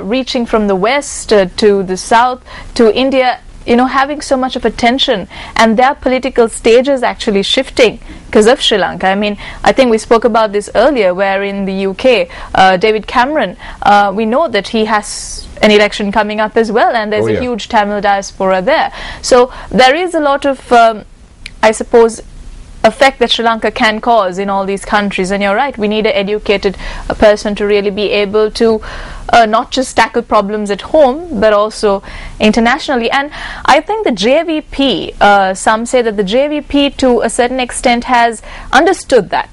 reaching from the west to the south to India, having so much of attention, and their political stages actually shifting because of Sri Lanka. I mean, I think we spoke about this earlier, where in the UK, David Cameron, we know that he has an election coming up as well, and there's a huge Tamil diaspora there. So there is a lot of, I suppose, effect that Sri Lanka can cause in all these countries. And you're right, we need an educated person to really be able to not just tackle problems at home but also internationally. And I think the JVP, some say that the JVP to a certain extent has understood that.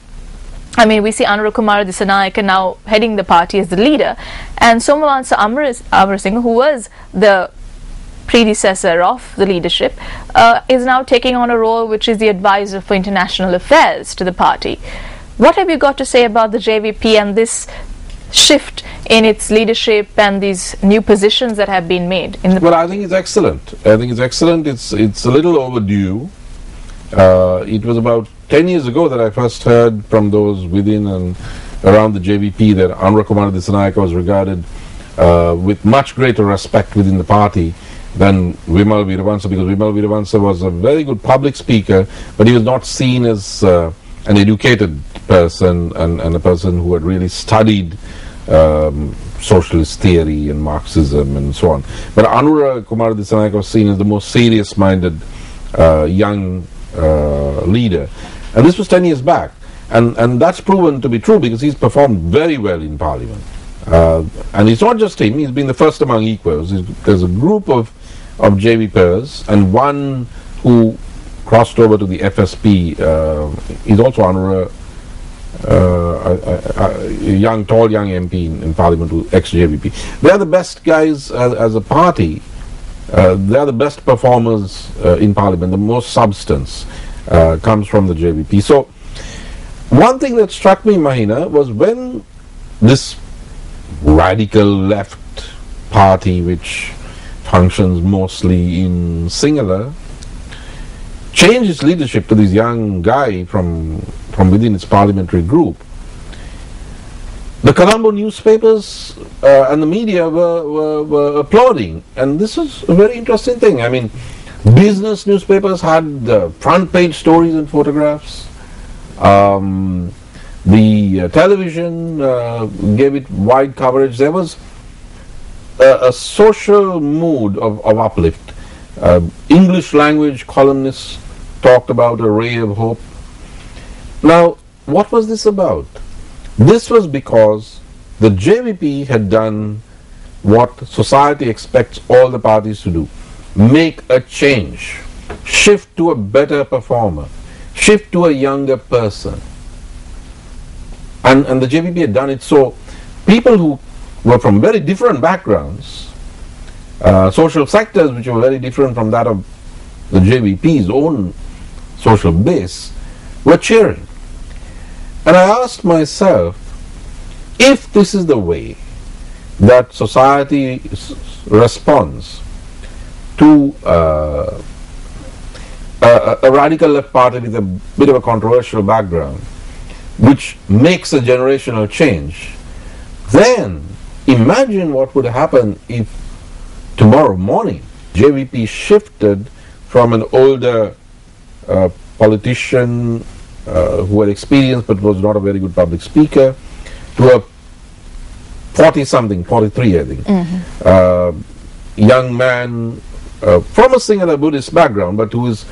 I mean, we see Anurukumara Dissanayake now heading the party as the leader, and Somavansa Amarasinghe, who was the predecessor of the leadership, is now taking on a role which is the advisor for international affairs to the party. What have you got to say about the JVP and this shift in its leadership and these new positions that have been made in the Well, I think it's excellent. It's a little overdue. It was about 10 years ago that I first heard from those within and around the JVP that Anurukumara Dissanayake was regarded with much greater respect within the party than Vimal Veeravansa, because Vimal Veeravansa was a very good public speaker, but he was not seen as an educated person and a person who had really studied socialist theory and Marxism and so on. But Anurukumara Dissanayake was seen as the most serious-minded young leader. And this was 10 years back. And that's proven to be true because he's performed very well in Parliament. And it's not just him, he's been the first among equals. There's a group of JVPers, and one who crossed over to the FSP is also a tall young MP in Parliament, ex-JVP. They are the best guys as a party. They are the best performers in Parliament. The most substance comes from the JVP. So, one thing that struck me, Mahina, was when this radical left party, which functions mostly in Sinhala, changed its leadership to this young guy from within its parliamentary group. The Colombo newspapers and the media were applauding, and this was a very interesting thing. I mean, business newspapers had front page stories and photographs. The television gave it wide coverage. There was a social mood of uplift. English language columnists talked about a ray of hope. Now, what was this about? This was because the JVP had done what society expects all the parties to do: make a change, shift to a better performer, shift to a younger person. And the JVP had done it. So people who were from very different backgrounds, social sectors which were very different from that of the JVP's own social base, were cheering. And I asked myself, if this is the way that society responds to a radical left party with a bit of a controversial background, which makes a generational change, then imagine what would happen if tomorrow morning JVP shifted from an older politician who had experience but was not a very good public speaker to a 40-something, 43 I think, young man from a Sinhala Buddhist background, but who is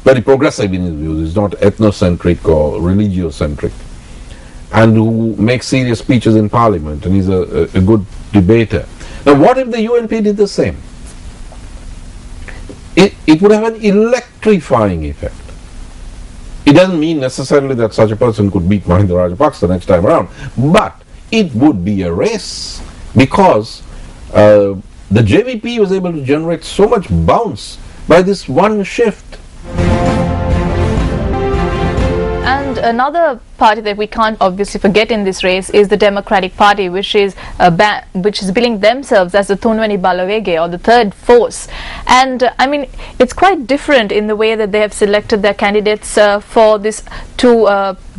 very progressive in his views. He's not ethnocentric or religiocentric, and who makes serious speeches in Parliament, and he's a good debater. Now, what if the UNP did the same? It would have an electrifying effect. It doesn't mean necessarily that such a person could beat Mahinda Rajapaksa next time around, but it would be a race, because the JVP was able to generate so much bounce by this one shift. And another party that we can't obviously forget in this race is the Democratic Party, which is billing themselves as the Thunwani Balawege, or the third force. And I mean, it's quite different in the way that they have selected their candidates for this two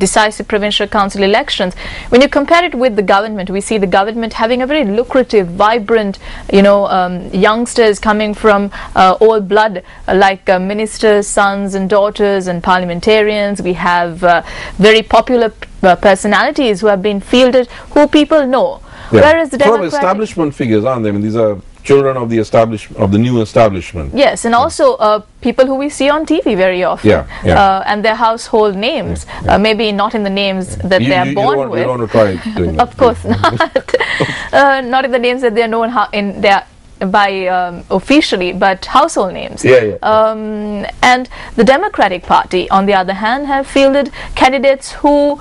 decisive provincial council elections. When you compare it with the government, we see the government having a very lucrative, vibrant, youngsters coming from all blood, like ministers, sons and daughters and parliamentarians. We have very popular personalities who have been fielded, who people know. Yeah. Whereas the Democratic establishment figures, aren't they? I mean, these are children of the new establishment. Yes, and also people who we see on TV very often. And their household names. Maybe not in the names that they are born with. You don't want to try doing that. Of course not. Not in the names that they are known by officially, but household names. And the Democratic Party, on the other hand, have fielded candidates who,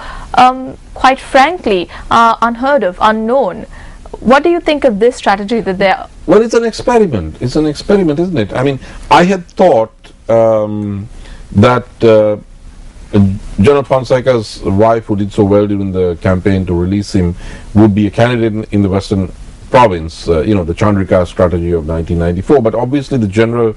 quite frankly, are unheard of, unknown. What do you think of this strategy that they are? Well, it's an experiment. It's an experiment, isn't it? I mean, I had thought that General Fonseca's wife, who did so well during the campaign to release him, would be a candidate in the Western Province, the Chandrika strategy of 1994. But obviously the General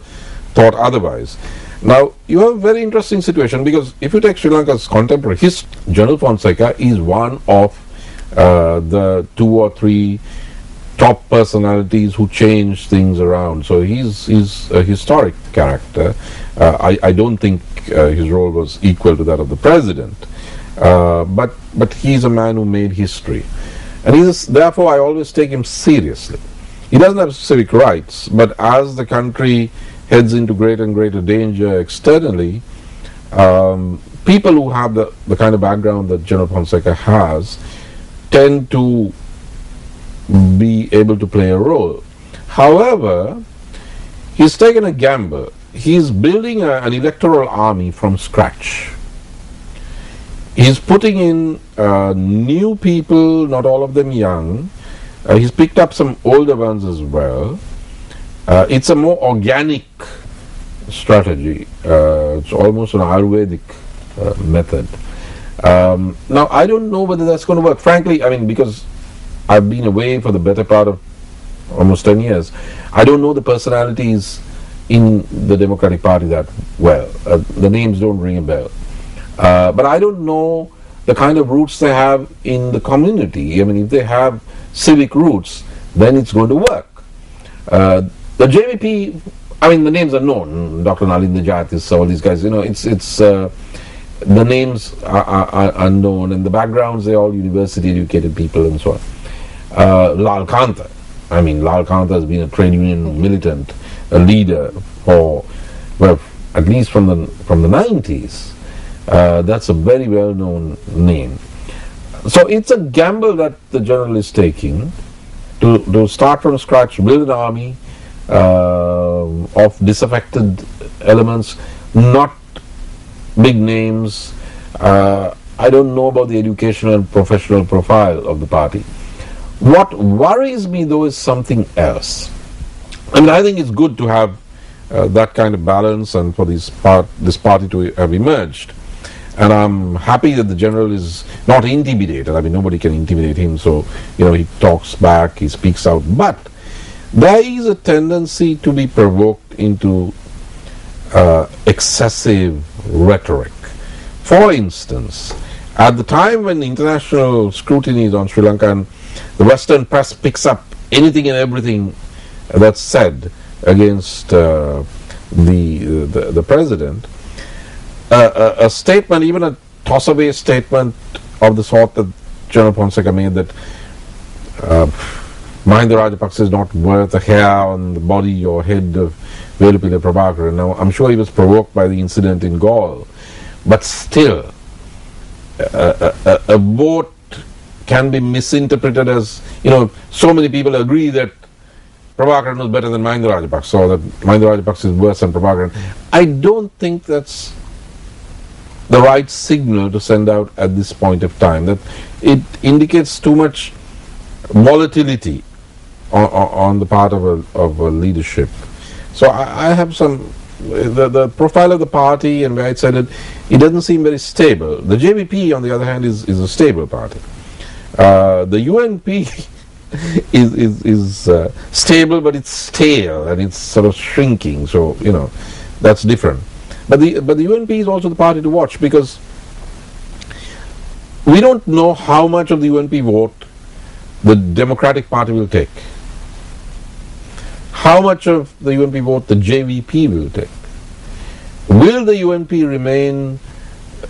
thought otherwise. Now, you have a very interesting situation, because if you take Sri Lanka's contemporary history, General Fonseca is one of the 2 or 3 top personalities who change things around. So he's a historic character. I don't think his role was equal to that of the president, but he's a man who made history, and therefore I always take him seriously. He doesn't have civic rights, but as the country heads into greater and greater danger externally, people who have the kind of background that General Fonseca has tend to be able to play a role. However, he's taken a gamble. He's building an electoral army from scratch. He's putting in new people, not all of them young. He's picked up some older ones as well. It's a more organic strategy. It's almost an Ayurvedic method. Now, I don't know whether that's going to work. Frankly, I mean, because I've been away for the better part of almost 10 years, I don't know the personalities in the Democratic Party that well. The names don't ring a bell. But I don't know the kind of roots they have in the community. I mean, if they have civic roots, then it's going to work. The JVP, I mean, the names are known. Dr. Nalin Jayatis, all these guys, it's the names are known, and the backgrounds, they're all university educated people and so on. Lal Kanta. I mean, Lal Kanta has been a trade union militant, a leader for, well, at least from the 90s. That's a very well known name. So it's a gamble that the General is taking to start from scratch, build an army of disaffected elements, not big names. I don't know about the educational and professional profile of the party. What worries me, though, is something else. I mean, I think it's good to have that kind of balance and for this party to have emerged. And I'm happy that the General is not intimidated. I mean, nobody can intimidate him, so, he talks back, he speaks out. But there is a tendency to be provoked into excessive rhetoric. For instance, at the time when international scrutiny is on Sri Lanka and the Western press picks up anything and everything that's said against the president, a statement, even a toss-away statement of the sort that General Fonseca made, that Mahinda Rajapaksa is not worth a hair on the body or head of Velupilla Prabhakaran. Now, I'm sure he was provoked by the incident in Gaul, but still, a vote can be misinterpreted as, so many people agree that Prabhakaran was better than Mahinda Rajapaksa, or that Mahinda Rajapaksa is worse than Prabhakaran. I don't think that's the right signal to send out at this point of time. That it indicates too much volatility on the part of a leadership. So I have some the profile of the party and where it's headed, it doesn't seem very stable. The JVP, on the other hand, is a stable party. The UNP is stable, but it's stale and it's sort of shrinking. So that's different. But the UNP is also the party to watch, because we don't know how much of the UNP vote the Democratic Party will take. How much of the UNP vote the JVP will take? Will the UNP remain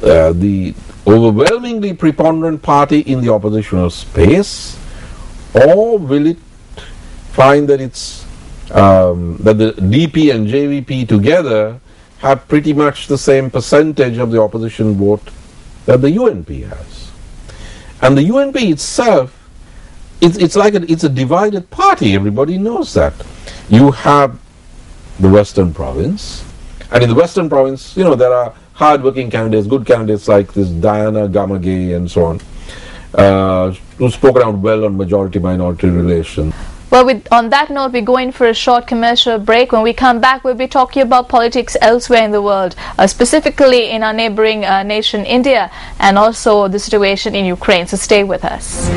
the overwhelmingly preponderant party in the oppositional space, or will it find that that the DP and JVP together have pretty much the same percentage of the opposition vote that the UNP has? And the UNP itself, it's a divided party. Everybody knows that. You have the Western Province, and in the Western Province, there are hard-working candidates, good candidates like this Dayan Gamage and so on, who spoke around well on majority-minority relations. Well, on that note, we're going for a short commercial break. When we come back, we'll be talking about politics elsewhere in the world, specifically in our neighboring nation, India, and also the situation in Ukraine. So stay with us.